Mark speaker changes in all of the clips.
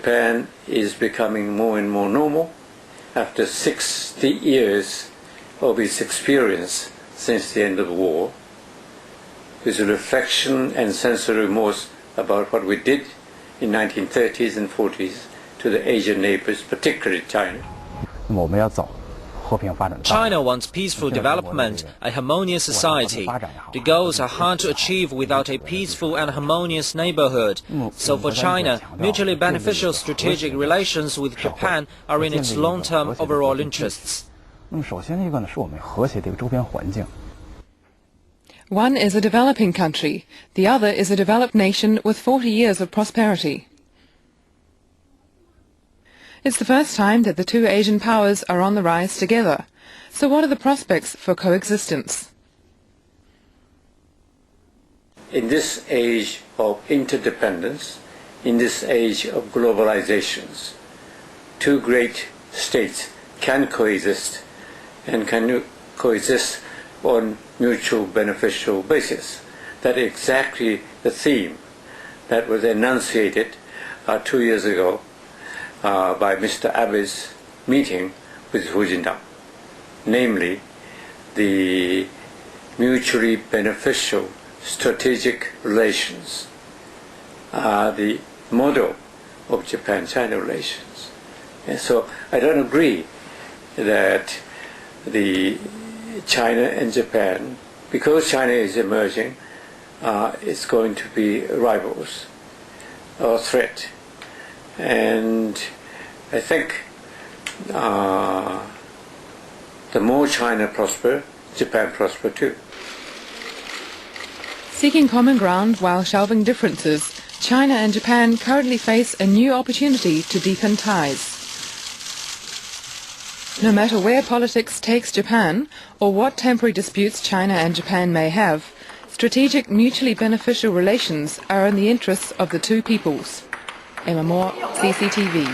Speaker 1: Japan is becoming more and more normal after 60 years of its experience since the end of the war, with reflection and sensory remorse about what we did in 1930s and 40s to the Asian neighbors, particularly China.
Speaker 2: China wants peaceful development, a harmonious society. The goals are hard to achieve without a peaceful and harmonious neighborhood. So for China, mutually beneficial strategic relations with Japan are in its long-term overall interests.
Speaker 3: One is a developing country, the other is a developed nation with 40 years of prosperity. It's the first time that the two Asian powers are on the rise together. So what are the prospects for coexistence?
Speaker 1: In this age of interdependence, in this age of globalizations, two great states can coexist and can coexist on mutual beneficial basis. That is exactly the theme that was enunciated 2 years ago by Mr. Abe's meeting with Hu Jintao, namely the mutually beneficial strategic relations are the model of Japan-China relations. And so I don't agree that the China and Japan, because China is emerging, is going to be rivals or threat. And I think the more China prosper, Japan prosper too.
Speaker 3: Seeking common ground while shelving differences, China and Japan currently face a new opportunity to deepen ties. No matter where politics takes Japan, or what temporary disputes China and Japan may have, strategic mutually beneficial relations are in the interests of the two peoples. Emma Moore, CCTV.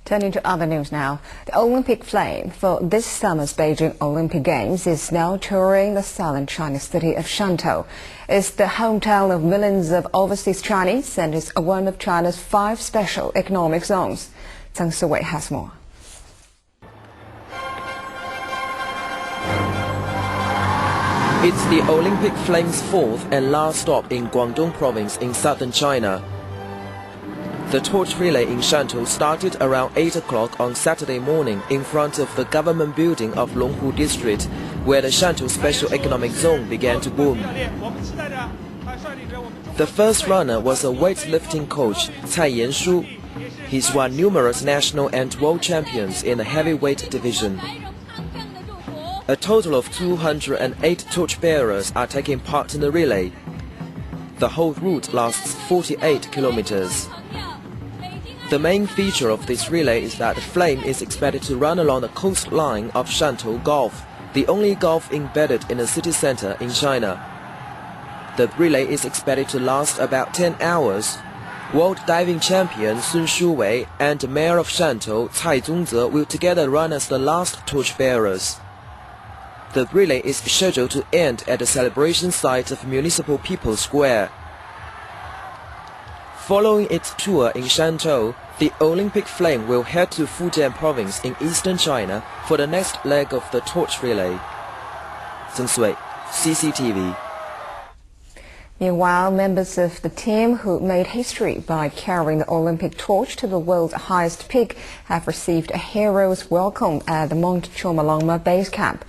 Speaker 4: Turning to other news now, the Olympic flame for this summer's Beijing Olympic Games is now touring the southern Chinese city of Shantou. It's the hometown of millions of overseas Chinese and is one of China's 5 special economic zones. Zhang Siwei has more.
Speaker 2: It's the Olympic Flame's 4th and last stop in Guangdong province in southern China. The torch relay in Shantou started around 8 o'clock on Saturday morning in front of the government building of Longhu district, where the Shantou Special Economic Zone began to boom. The first runner was a weightlifting coach, Cai Yanshu. He's won numerous national and world champions in the heavyweight division. A total of 208 torchbearers are taking part in the relay. The whole route lasts 48 kilometers. The main feature of this relay is that the flame is expected to run along the coastline of Shantou Gulf, the only gulf embedded in the city center in China. The relay is expected to last about 10 hours. World diving champion Sun Shuwei and the mayor of Shantou, Cai Zongze, will together run as the last torchbearers. The relay is scheduled to end at the celebration site of Municipal People's Square. Following its tour in Shantou, the Olympic flame will head to Fujian province in eastern China for the next leg of the torch relay. Zheng Sui, CCTV.
Speaker 4: Meanwhile, members of the team who made history by carrying the Olympic torch to the world's highest peak have received a hero's welcome at the Mount Chomolungma base camp.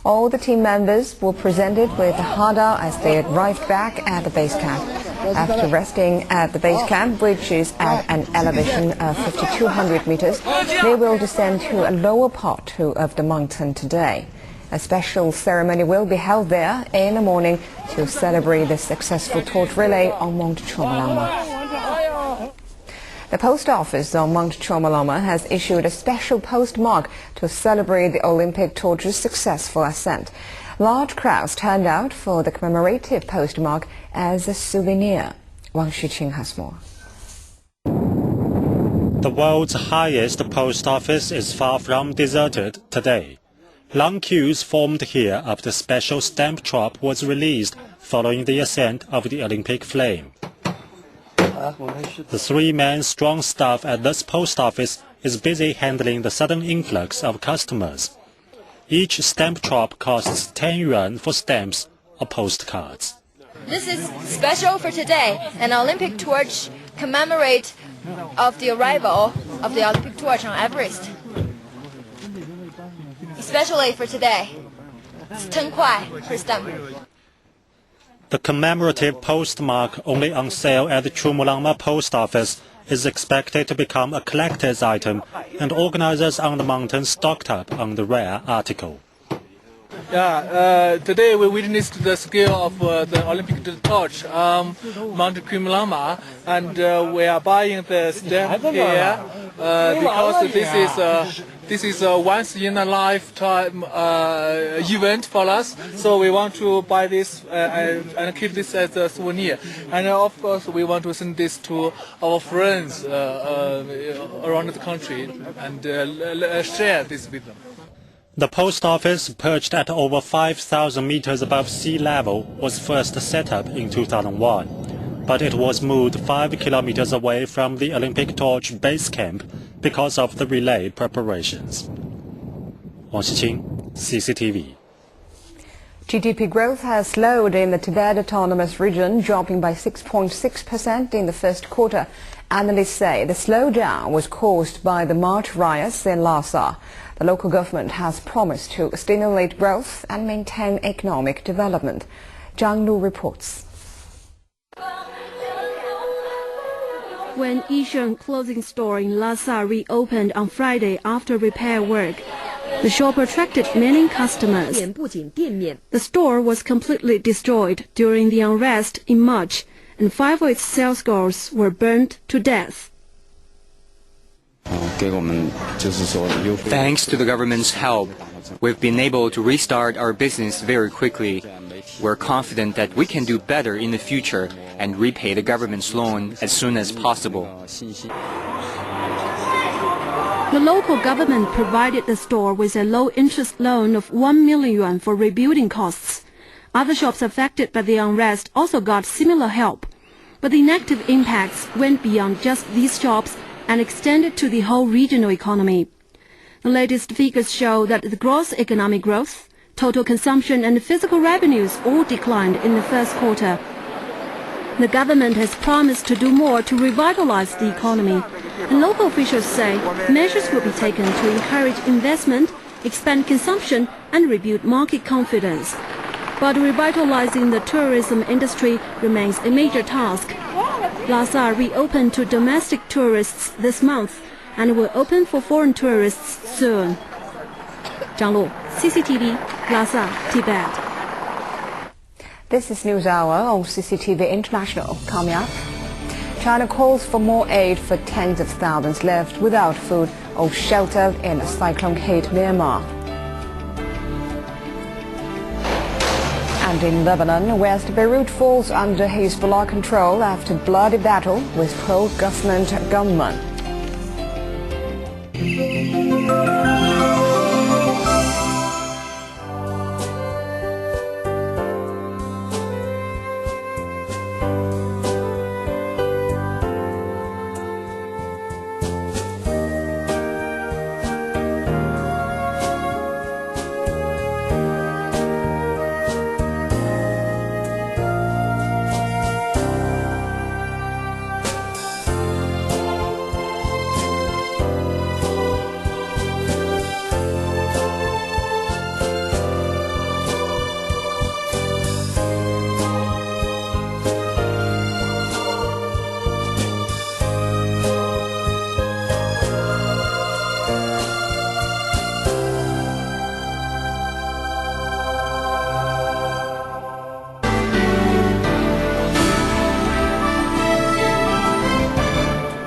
Speaker 4: All the team members were presented with a hada as they arrived back at the base camp. After resting at the base camp, which is at an elevation of 5,200 meters, they will descend to a lower part of the mountain today. A special ceremony will be held there in the morning to celebrate the successful torch relay on Mount Chomolungma. The post office on Mount Chomolungma has issued a special postmark to celebrate the Olympic torch's successful ascent. Large crowds turned out for the commemorative postmark as a souvenir. Wang Xuqing has more.
Speaker 5: The world's highest post office is far from deserted today. Long queues formed here after special stamp drop was released following the ascent of the Olympic flame. The three-man strong staff at this post office is busy handling the sudden influx of customers. Each stamp drop costs 10 yuan for stamps or postcards.
Speaker 6: This is special for today, an Olympic torch commemorate of the arrival of the Olympic torch on Everest. Especially for today, it's 10 kuai per stamp.
Speaker 5: The commemorative postmark, only on sale at the Chumulangma post office, is expected to become a collector's item, and organizers on the mountain stocked up on the rare article.
Speaker 7: Today we witnessed the scale of the Olympic torch Mount Chumulangma, and we are buying the stamp here because this is a once in a lifetime event for us. So we want to buy this and keep this as a souvenir. And of course we want to send this to our friends around the country and share this with them.
Speaker 5: The post office, perched at over 5,000 meters above sea level, was first set up in 2001, but it was moved 5 kilometers away from the Olympic Torch base camp because of the relay preparations. Wang Xiqing, CCTV.
Speaker 4: GDP growth has slowed in the Tibet Autonomous Region, dropping by 6.6% in the first quarter. Analysts say the slowdown was caused by the March riots in Lhasa. The local government has promised to stimulate growth and maintain economic development. Zhang Lu reports.
Speaker 8: When Yisheng clothing store in Lhasa reopened on Friday after repair work, the shop attracted many customers. The store was completely destroyed during the unrest in March, and 5 of its sales girls were burned to death.
Speaker 9: Thanks to the government's help, we've been able to restart our business very quickly. We're confident that we can do better in the future and repay the government's loan as soon as possible.
Speaker 8: The local government provided the store with a low-interest loan of 1 million yuan for rebuilding costs. Other shops affected by the unrest also got similar help. But the negative impacts went beyond just these shops and extended to the whole regional economy. The latest figures show that the gross economic growth, total consumption and physical revenues all declined in the first quarter. The government has promised to do more to revitalize the economy, and local officials say measures will be taken to encourage investment, expand consumption and rebuild market confidence. But revitalizing the tourism industry remains a major task. Lhasa reopened to domestic tourists this month and will open for foreign tourists soon. Zhang Lu, CCTV, Lhasa, Tibet.
Speaker 4: This is News Hour on CCTV International. Coming up, China calls for more aid for tens of thousands left without food or shelter in cyclone-hit Myanmar. And in Lebanon, West Beirut falls under Hezbollah control after bloody battle with pro-government gunmen.